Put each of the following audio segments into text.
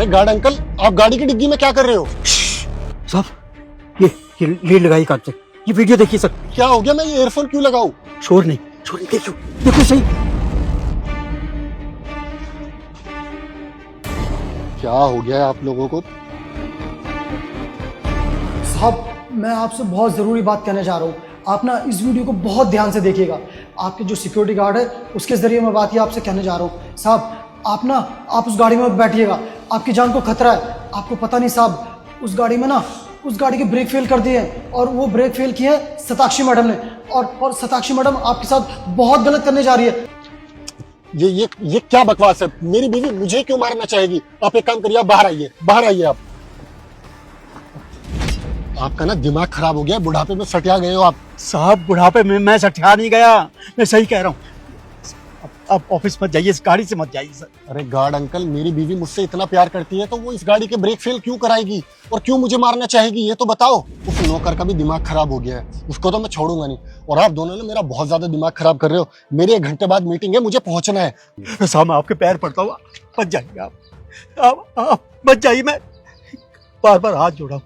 अरे guard uncle, आप गाड़ी की डिग्गी में क्या कर रहे हो? साहब ये लीड लगाई काट से, ये वीडियो देखिए सर। क्या हो गया? मैं ये ईयरफोन क्यों लगाऊं? शोर नहीं देखो देखो सही। क्या हो गया है आप लोगों को? साहब मैं आपसे बहुत ज़रूरी बात कहना चाह रहा हूँ। आप ना इस वीडियो को बहुत ध्यान से देखिएगा। आपके जो सिक्योरिटी गार्ड है उसके ज़रिए मैं बात ये आपसे कहने जा रहा हूँ। साहब आप उस गाड़ी में मत बैठिएगा, आपकी जान को खतरा है। आपको पता नहीं साहब, उस गाड़ी में ना उस गाड़ी के ब्रेक फेल कर दिए हैं और वो ब्रेक फेल किए हैं सताक्षी मैडम ने, और सताक्षी मैडम आपके साथ बहुत गलत करने जा रही है। ये क्या बकवास है? मेरी बीवी मुझे क्यों मारना चाहेगी? आप एक काम करिए, आप बाहर आइए, बाहर आइए। आप आपका ना दिमाग खराब हो गया, बुढ़ापे में सटिया गए हो आप। साहब बुढ़ापे में मैं सठिया नहीं गया, मैं सही कह रहा हूँ। अब ऑफिस मत जाइए, इस गाड़ी से मत जाइए सर। अरे गार्ड अंकल, मेरी बीवी मुझसे इतना प्यार करती है तो वो इस गाड़ी के ब्रेक फेल क्यों कराएगी और क्यों मुझे मारना चाहेगी, ये तो बताओ। उस नौकर का भी दिमाग खराब हो गया है, उसको तो मैं छोड़ूंगा नहीं। और आप दोनों ने मेरा बहुत ज्यादा दिमाग खराब कर रहे हो। मेरी 1 घंटे बाद मीटिंग है, मुझे पहुंचना है। साहब मैं आपके पैर पड़ता हूँ, मत जाइए आप मत जाइए। मैं बार बार हाथ जोड़ा हूँ,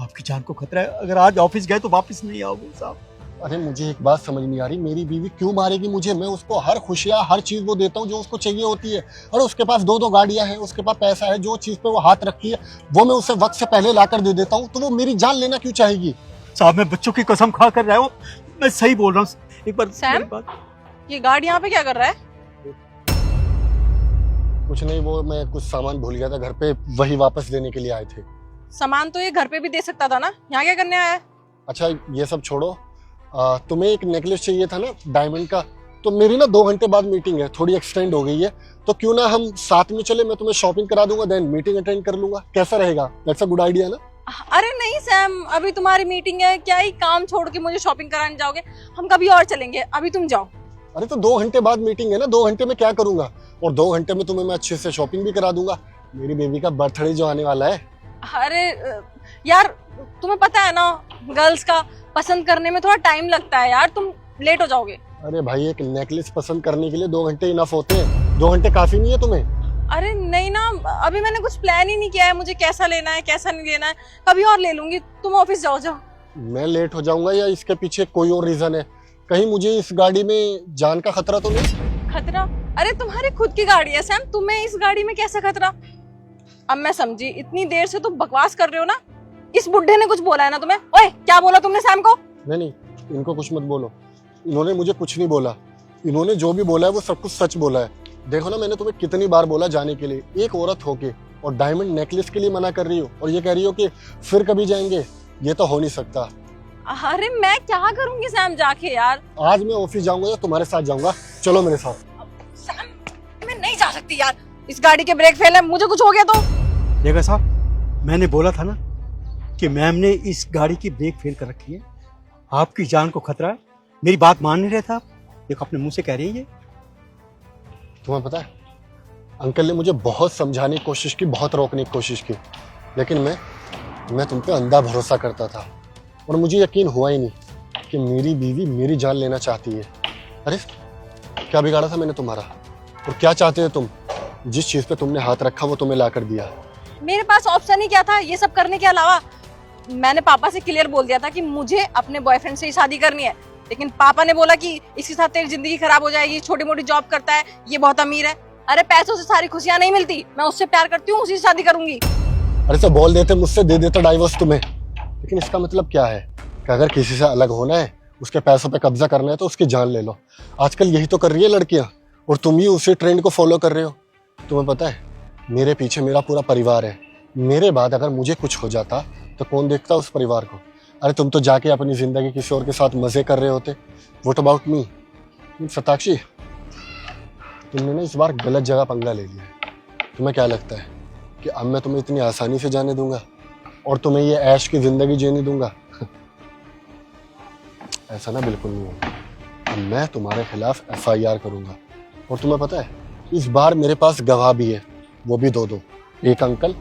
आपकी जान को खतरा है। अगर आज ऑफिस गए तो वापस नहीं आओगे साहब। अरे मुझे एक बात समझ नहीं आ रही, मेरी बीवी क्यों मारेगी मुझे? मैं उसको हर खुशियाँ हर चीज वो देता हूँ जो उसको चाहिए होती है। और उसके पास 2 गाड़ियां हैं, उसके पास पैसा है, जो चीज पे वो हाथ रखती है वो मैं उसे वक्त से पहले लाकर दे देता हूँ, तो वो मेरी जान लेना क्यों चाहेगी? साहब मैं बच्चों की कसम खा कर रहा हूँ, मैं सही बोल रहा हूँ। एक बार सैम, ये गार्ड यहाँ पे क्या कर रहा है? कुछ नहीं, वो मैं कुछ सामान भूल गया था घर पे, वही वापस देने के लिए आए थे। सामान तो ये घर पे भी दे सकता था ना, यहाँ क्या करने आया है? अच्छा ये सब छोड़ो, तुम्हें एक नेकलेस चाहिए था ना डायमंड का, तो मेरी ना 2 घंटे बाद मीटिंग है, थोड़ी एक्सटेंड हो गई है, तो क्यों ना हम साथ में चले? मैं तुम्हें शॉपिंग करा दूंगा, देन मीटिंग अटेंड कर लूंगा। कैसा रहेगा? दैट्स अ गुड आइडिया ना? अरे नहीं सैम, अभी तुम्हारी मीटिंग है, क्या ही काम छोड़ के मुझे शॉपिंग कराने जाओगे? हम कभी और चलेंगे, अभी तुम जाओ। अरे तो 2 घंटे बाद मीटिंग है ना, 2 घंटे में क्या करूंगा? और 2 घंटे में तुम्हें मैं अच्छे से शॉपिंग भी करा दूंगा। मेरी बेबी का बर्थडे जो आने वाला है। अरे यार, तुम्हें पता है ना, गर्ल्स का पसंद करने में थोड़ा टाइम लगता है यार, तुम लेट हो जाओगे। अरे भाई, एक नेकलेस पसंद करने के लिए 2 घंटे इनफ होते हैं, 2 घंटे काफी नहीं है तुम्हें? अरे नहीं ना, अभी मैंने कुछ प्लान ही नहीं किया है, मुझे कैसा लेना है कैसा नहीं लेना है, कभी और ले लूंगी। तुम ऑफिस जाओ। मैं लेट हो जाऊंगा या इसके पीछे कोई और रीजन है? कहीं मुझे इस गाड़ी में जान का खतरा तो नहीं? खतरा? अरे तुम्हारी खुद की गाड़ी है सैम, तुम्हें इस गाड़ी में कैसा खतरा? अब मैं समझी, इतनी देर से तुम बकवास कर रहे हो ना। इस बुड्ढे ने कुछ बोला है ना तुम्हें? ओए क्या बोला तुमने सैम को? नहीं, इनको कुछ मत बोलो, इन्होंने मुझे कुछ नहीं बोला। इन्होंने जो भी बोला है वो सब कुछ सच बोला है। देखो ना, मैंने तुम्हें कितनी बार बोला जाने के लिए, एक औरत होके और डायमंड नेकलेस के लिए मना कर रही हो और ये कह रही हो कि फिर कभी जाएंगे। ये तो हो नहीं सकता। अरे मैं क्या करूंगी सैम जाके यार? आज मैं ऑफिस जाऊंगा या तुम्हारे साथ जाऊंगा? चलो मेरे साथ। सैम मैं नहीं जा सकती यार, इस गाड़ी के ब्रेक फेल है, मुझे कुछ हो गया तो? देखा साहब, मैंने बोला था ना कि मैम ने इस गाड़ी की ब्रेक फेल कर रखी है, आपकी जान को खतरा है। मेरी बात मान नहीं रहे थे आप, देखो अपने मुंह से कह रही है ये। तुम्हें पता है, अंकल ने मुझे बहुत समझाने की कोशिश की, बहुत रोकने की कोशिश की, लेकिन मैं तुम पे अंधा भरोसा करता था और मुझे यकीन हुआ ही नहीं कि मेरी बीवी मेरी जान लेना चाहती है। अरे क्या बिगाड़ा था मैंने तुम्हारा? और क्या चाहते थे तुम? जिस चीज पे तुमने हाथ रखा वो तुम्हें ला कर दिया। मेरे पास ऑप्शन ही क्या था ये सब करने के अलावा? मैंने पापा से क्लियर बोल दिया था कि मुझे अपने बॉयफ्रेंड से ही शादी करनी है, लेकिन पापा ने बोला कि इसके साथ तेरी जिंदगी खराब हो जाएगी, छोटी मोटी जॉब करता है, ये बहुत अमीर है। अरे पैसों से सारी खुशियां नहीं मिलती, मैं उससे प्यार करती हूँ, उसी से शादी करूंगी। अरे तो बोल देते, मुझसे दे देता डाइवोर्स तुम्हें। लेकिन इसका मतलब क्या है कि अगर किसी से अलग होना है, उसके पैसों पे कब्जा करना है तो उसकी जान ले लो। आजकल यही तो कर रही है लड़कियां, और तुम ही उसी ट्रेंड को फॉलो कर रहे हो। तुम्हें पता है, मेरे पीछे मेरा पूरा परिवार है। मेरे बाद अगर मुझे कुछ हो जाता तो कौन देखता उस परिवार को? अरे तुम तो जाके अपनी जिंदगी किसी और के साथ मजे कर रहे होते। What about me? सताक्षी, तुमने ना इस बार गलत जगह पंगा ले लिया है। तुम्हें क्या लगता है कि अब मैं तुम्हें इतनी आसानी से जाने दूंगा और तुम्हें ये ऐश की जिंदगी जीने दूंगा? ऐसा ना बिल्कुल नहीं होगा। अब मैं तुम्हारे खिलाफ FIR करूंगा। और तुम्हें पता है, इस बार मेरे पास गवाह भी है, वो भी 2, एक अंकल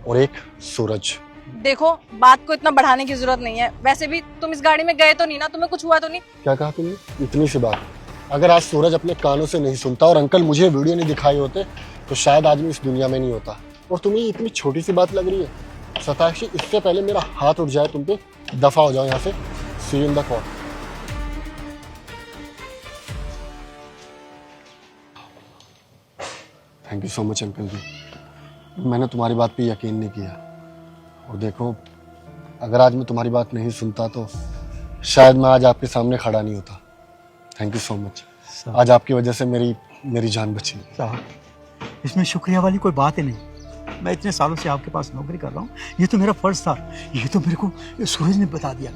और एक सूरज। देखो, बात को इतना बढ़ाने की जरूरत नहीं है। वैसे भी तुम इस गाड़ी में गए तो नहीं ना, तुम्हें कुछ हुआ तो नहीं? क्या कहा तुमने? इतनी सी बात। अगर आज सूरज अपने कानों से नहीं सुनता और अंकल मुझे वीडियो नहीं दिखाए होते तो शायद आज मैं इस दुनिया में नहीं होता। और तुम्हें इतनी छोटी सी बात लग रही है। सताक्षी, इससे पहले मेरा हाथ उठ जाए तुम पे, दफा हो जाओ यहाँ से। See you in the court. Thank you so much uncle ji. मैंने तुम्हारी बात पे यकीन नहीं किया, और देखो अगर आज मैं तुम्हारी बात नहीं सुनता तो शायद मैं आज आपके सामने खड़ा नहीं होता। Thank you so much. आज आपकी वजह से मेरी जान बची। साहब, इसमें शुक्रिया वाली कोई बात ही नहीं। मैं इतने सालों से आपके पास नौकरी कर रहा हूँ, ये तो मेरा फर्ज था। ये तो मेरे को सूरज ने बता दिया,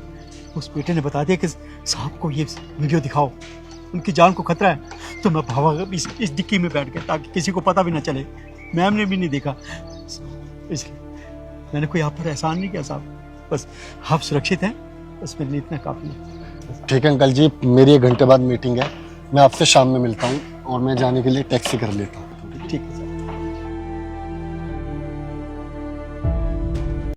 उस बेटे ने बता दिया कि साहब को ये वीडियो दिखाओ, उनकी जान को खतरा है। तो मैं भावा इस डिक्की में बैठ गया ताकि किसी को पता भी ना चले। मैम ने भी नहीं देखा, इसलिए मैंने कोई आप पर एहसान नहीं किया साहब। बस आप सुरक्षित हैं, बस मेरे लिए इतना काफ़ी है। ठीक है अंकल जी, मेरी 1 घंटे बाद मीटिंग है, मैं आपसे शाम में मिलता हूँ और मैं जाने के लिए टैक्सी कर लेता हूँ।